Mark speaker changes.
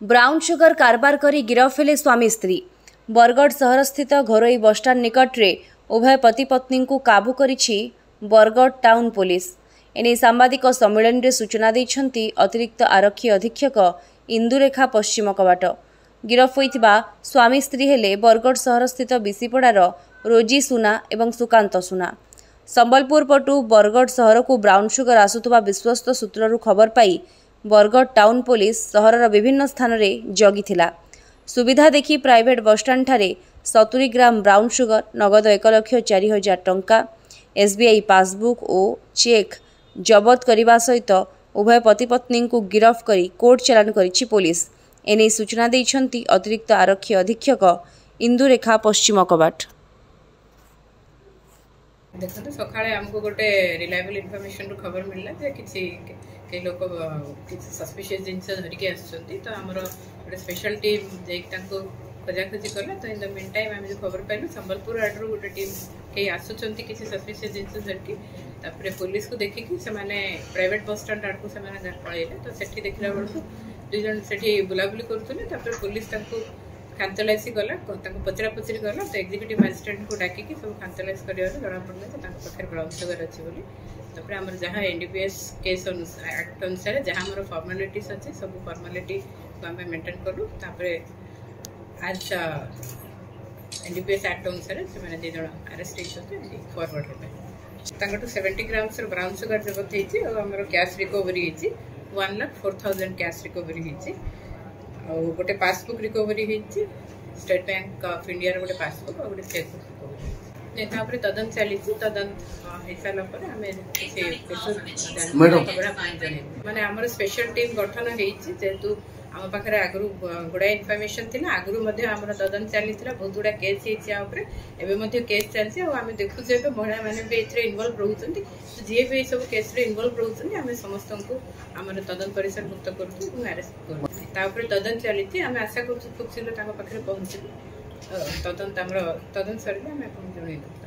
Speaker 1: Brown sugar कारबार करी गिरफ हेले स्वामी स्त्री। बरगढ़ सहर स्थित घरोई बसस्टाण्ड निकट में उभय पति पत्नी को काबू करिछि बरगढ़ टाउन पुलिस। एने सांबादिक सम्मेलन में सूचना देइछन्ति अतिरिक्त आरक्षी अधीक्षक इंदुरेखा पश्चिम कवाट। गिरफ होइतिबा स्वामी स्त्री हेले बरगढ़ सहर स्थित बिसीपड़ार रोजी सुना एवं सुकांत सुना। संबलपुर पटु बरगढ़ सहर को ब्राउन सुगर आसुतबा विश्वस्त सूत्ररू खबर पाई बरगढ़ टाउन पुलिस सहरर विभिन्न स्थान में जगिथिला। सुविधा देखि प्राइवेट बसस्टाण्ड ठारे 70 ग्राम ब्राउन सुगर, नगद 1,04,000 टंका, एसबीआई पासबुक और चेक जबत करने सहित उभय पति पत्नी को गिरफ करी कोर्ट चालान करिछि पुलिस। एने सूचना देइछन्ति अतिरिक्त आरक्षी अधीक्षक इंदुरेखा पश्चिम कवाट।
Speaker 2: देखते सकाळे आमको गोटे रिलायबल इनफॉरमेशन रो खबर मिलला जे किछि के लोक किछि सस्पिशियस जिंस धरिके आछन्ती तो हमर गोटे स्पेशल टीम जे तांको खोजाखोजी कला। तो इन द मीन टाइम आम जो खबर पाइलु संबलपुर आडरू गोटे टीम के आछन्ती किछि सस्पिशियस जिंस धरिके तापरे पुलिस को देखिकि से माने प्राइवेट बस स्टैंड आडको से माने पळेले। तो सेठी देखला बेलकु दुई जन सेठी बुलाबुली करथुले। तापरे पुलिस तांको खानतलासी गला पचरा पचरी गला। तो एक्जिक्यूटिव मजिस्ट्रेट को डाकिकी सब खानतलास करिया जना पड़ला पाखे ब्राउन सुगर अच्छी बोली। तापर आमर जहाँ एनडीपीएस केस एक्ट अनुसार जहाँ आमर फॉर्मालिटीज अच्छे सब फॉर्मालिटी को आम मेंटेन करूँ। आज एनडीपीएस एक्ट अनुसार से दीज अरेस्ट होती फॉरवर्ड हो 70 ग्राम्स ब्राउन सुगर जबत होती। कैश रिकवरी 1,04,000 कैश रिकवरी होती। गोटे पासबुक रिकवरी होती स्टेट बैंक ऑफ इंडिया गोटे पासबुक और गोटे चेकबुक तदन चली तदन हो सारा माने आमर स्पेशल टीम गठन होेतु आम पाखे आगु गुड़ा इनफर्मेशन थी आगु आम तदन चली बहुत गुड़ा केस होते केस चलती आम देखुचे महिला मैंने भी ये इनवल्व रोचे जी भी सब केस इनवल्व रोचे आम समस्त को आम तदन परिसर मुक्त करूँ अरेस्ट करूँ। तदन चली आम आशा कर खूब शीघ्र पाखे पहुँचू तदन तदन सर जनईदेव।